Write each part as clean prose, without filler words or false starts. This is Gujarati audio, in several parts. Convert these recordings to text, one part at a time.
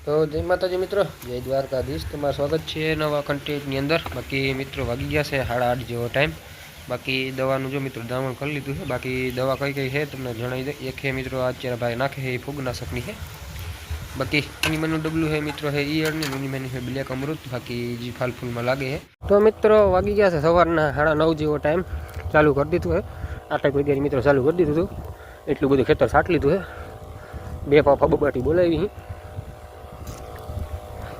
તો જય માતાજી મિત્રો, જય દ્વારકાધીશ. તમારું સ્વાગત છે નવા કન્ટેન્ટની અંદર. બાકી મિત્રો વાગી ગયા છે 8:30 જેવો ટાઈમ. બાકી દવાનું જો મિત્રો દામણ કરી લીધું છે. બાકી દવા કઈ કઈ છે તમને જણાવી દે. એક છે મિત્રો અત્યારે ભાઈ નાખે છે એ ફૂગનાશકની છે. બાકી એની મેનુ ડબલ્યુ છે મિત્રો છે ઈયળની, એની મેનુ છે બ્લેક અમૃત. બાકી જે ફાલ ફૂલમાં લાગે છે. તો મિત્રો વાગી ગયા છે સવારના 9:30 જેવો ટાઈમ. ચાલુ કરી દીધું છે 8 વાગ્યાની મિત્રો ચાલુ કરી દીધું હતું. એટલું બધું ખેતર છાટ લીધું છે. 2 પાપા બબાટી બોલાવી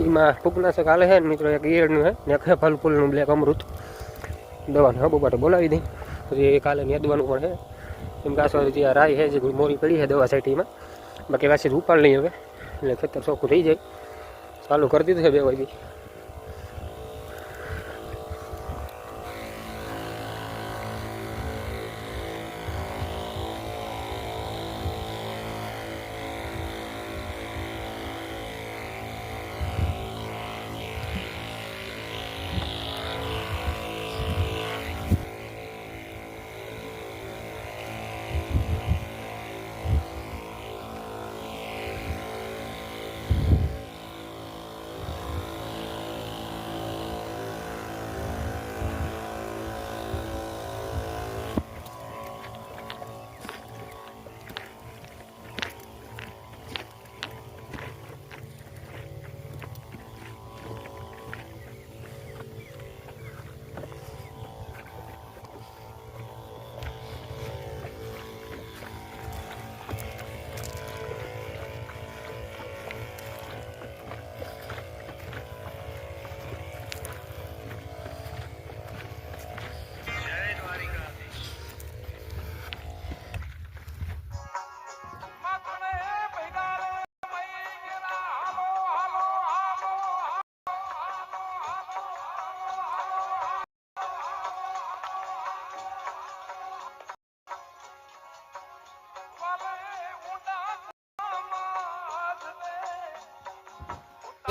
એમાં ફૂગનાશક હાલે છે ને મિત્રો, એક ઈયળનું છે ને એક ફલ ફૂલનું બ્લેક અમૃત. દવાને હબો માટે બોલાવી દઈ. પછી કાલે નેદવાનું પણ છે. એમ કે આસવાથી ત્યાં રાઈ છે જે મોરી પડી છે દવા સાઈટીમાં. બાકી પાછી ઉપાડ નહીં હવે, એટલે ખેતર ચોખ્ખું થઈ જાય. ચાલુ કરી દીધું છે 2 વાગે.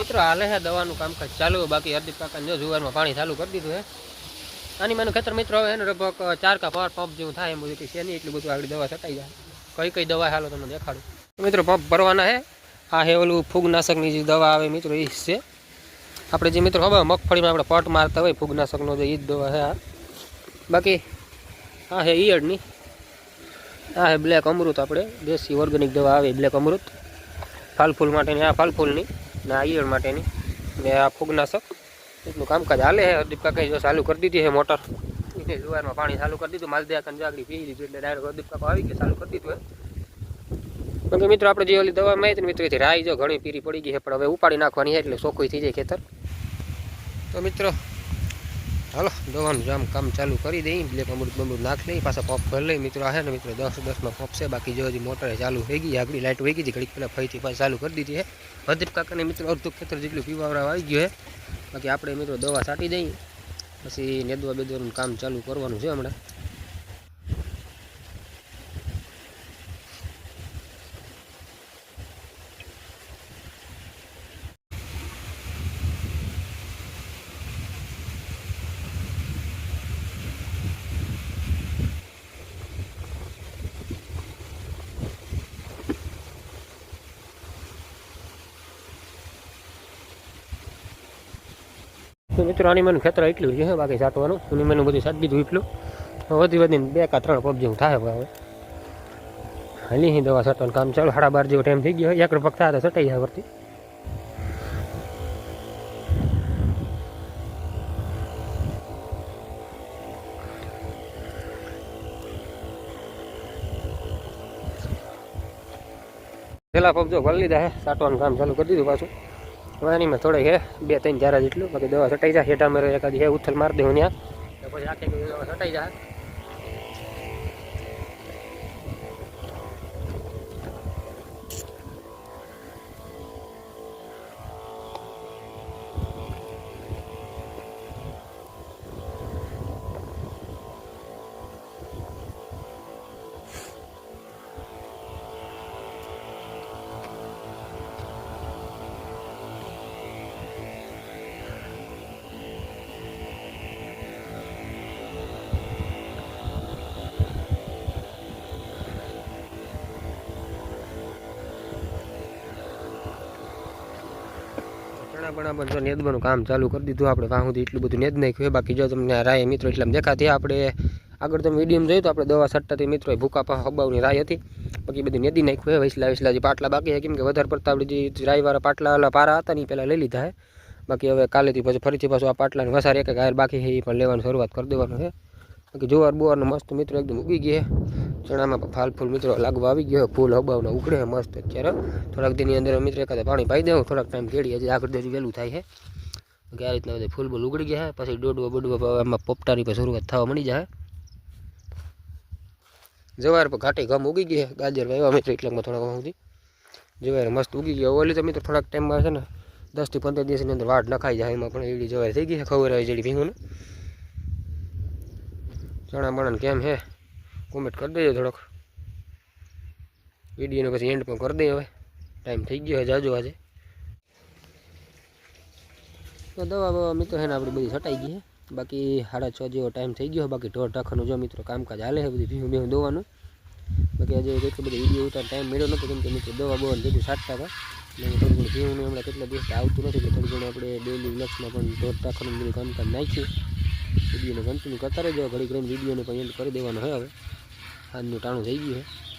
મિત્રો હાલે છે દવાનું કામકાજ ચાલુ. બાકી હરદીપ કાકા જો જુવારમાં પાણી ચાલુ કરી દીધું છે. આની માનું ખેતર મિત્રો હવે એને લગભગ 4 કા 5 પંપ જેવું થાય એમ બધું કે છે નહીં. એટલું બધું આગળ દવા છટાઈ જાય. કઈ કઈ દવા હાલો તમને દેખાડું. મિત્રો પંપ ભરવાના છે. આ હે ઓલું ફૂગનાશકની જે દવા આવે મિત્રો એ છે. આપણે જે મિત્રો ખબર મગફળીમાં આપણે પટ મારતા હોય ફૂગનાશકનો જે એ જ દવા છે આ. બાકી આ હે ઈયળની, આ હે બ્લેક અમૃત. આપણે દેશી ઓર્ગેનિક દવા આવે બ્લેક અમૃત. ફાલ ફૂલ માટેની આ ફાલ ફૂલની ને આ ઈયળ માટેની ને આ ફૂગનાશક. એટલું કામકાજ હાલે છે. હરદીપ કાકાએ જો ચાલુ કરી દીધી છે મોટર. એને જુવારમાં પાણી ચાલુ કરી દીધું. માલદિયા કન જાગડી પી લીધું એટલે ડાયરેક્ટ હરદીપ કાકા આવી ગયા ચાલુ કરી દીધું હે. તો મિત્રો આપણે જે ઓલી દવા માં આવી મિત્રો એથી રાઈ જો ઘણી પીરી પડી ગઈ છે, પણ હવે ઉપાડી નાખવાની છે એટલે ચોખ્ખું થઈ જાય ખેતર. તો મિત્રો હાલો દવાનું જામ કામ ચાલુ કરી દઈ. બ્લેક અમૃત બમૃત નાખ લઈ, પાછા પંપ ભરી લઈ. મિત્રો આ છે ને મિત્રો 10-10માં પંપ છે. બાકી જો હજી મોટર ચાલુ થઈ ગઈ. આગળ લાઇટ વહી ગઈ હતી, ઘડીક પહેલાં ફરીથી પાછી ચાલુ કરી દીધી છે. હરદીપ કાકાને મિત્રો અડધું ખેતર જેટલું પીવાવરા આવી ગયું છે. બાકી આપણે મિત્રો દવા છાંટી દઈ, પછી નેદવા બેદવાનું કામ ચાલુ કરવાનું છે હમણાં. તો મિત્રો આની મેનું ખેતર એટલું છે, બાકી છાંટવાનું. એની મેનું બધું છાંટી દીધું એટલું. વધી વધીને 2 કા 3 પંપ જેવું થાય હવે. હાલી દવા છાંટવાનું કામ ચાલુ. 12:30 જેવો ટાઈમ થઈ ગયો. 1 પગ થાય તો છટાઈ જાય વરતી. પેલા પગ જો ભરી લીધા હે, છાંટવાનું કામ ચાલુ કરી દીધું પાછું. એનીમાં થોડીક હે 2-3 ચારા જેટલું. બાકી દવા છટાઈ જાય. હેઠા મેરે એકાદી હે ઉથલ મારી દેવું ત્યાં, પછી આખી દવા છટાઈ જાય. પણ જો નેદવાનું કામ ચાલુ કરી દીધું આપણે વાહ સુધી એટલું બધું નેદ નાખ્યું. બાકી જો તમને રાય મિત્રો એટલે દેખાતી આપણે આગળ તમે વિડીયો જોયું તો આપણે દવા છટતાથી મિત્રો ભૂકા પા હબાવની રાય હતી. બાકી બધી નેદી નાખ્યું હે. વૈસલા જે પાટલા બાકી છે કેમ કે વધારે પડતા આપણે જે રાયવાળા પાટલા પારા હતા ને પહેલાં લઈ લીધા છે. બાકી હવે કાલેથી પછી ફરીથી પાછું આ પાટલાને વસાર એક ગાયર બાકી છે એ પણ લેવાની શરૂઆત કરી દેવાનું છે. બાકી જોવાર બોવારનો મસ્ત મિત્રો એકદમ ઉગી ગયા. ચણામાં ફાલ ફૂલ મિત્રો લાગવા આવી ગયો. ફૂલ હબાવના ઉકળે મસ્ત અત્યારે. થોડાક દિનની અંદર મિત્રો એકાદે પાણી પાઈ દેવું. થોડાક ટાઈમ કેળી હજી આગળ હજી વહેલું થાય છે. કે આ રીતના બધા ફૂલ બોલ ઉગડી ગયા છે. પછી દોડવા બોડવા એમાં પોપટાની પર શરૂઆત થવા મળી જાય. જવાર પર ઘાટી ગમ ઉગી ગઈ છે. ગાજર વાવ્યા મિત્રો એટલામાં થોડાક સુધી જવાર મસ્ત ઉગી ગયા. ઓલી તો મિત્રો થોડાક ટાઈમમાં છે ને 10 થી 15 દિવસની અંદર વાડ નખાઈ જાય. એમાં પણ એડી જવાર થઈ ગઈ છે. ખબર આવી જેડી ભીંગુને ચણા બણાને કેમ છે કોમેન્ટ કરી દેજો. થોડોક વિડીયોને પછી એન્ડ પણ કરી દઈએ. હવે ટાઈમ થઈ ગયો જાજો આજે. તો દવા બવા મિત્રો છે ને આપણી બધી છટાઈ ગઈ છે. બાકી 6:30 જેવો ટાઈમ થઈ ગયો. બાકી ઢોર ટાંખાનું જો મિત્રો કામકાજ હાલે છે. બધી ભીહું ભીહું દોવાનું. બાકી આજે કેટલો બધો વિડીયો ઉતાર ટાઈમ મળ્યો નહોતો કેમ કે મિત્રો દવા બવાને બધું છાંટતા હતા. એટલે થોડું ઘણું ભીહુંનું હમણાં કેટલા દિવસ આવતું નથી. એટલે થોડું ઘણું આપણે ડેલી વ્લોગ્સમાં પણ ઢોર ટાંખાનું બધું કામકાજ નાખ્યું. વિડીયોને કન્ટિન્યુ કરતા રહેજો. ઘડી ઘડીને વિડીયોને પણ એન્ડ કરી દેવાનો હોય. હવે આજનું ટાણું થઈ ગયું છે.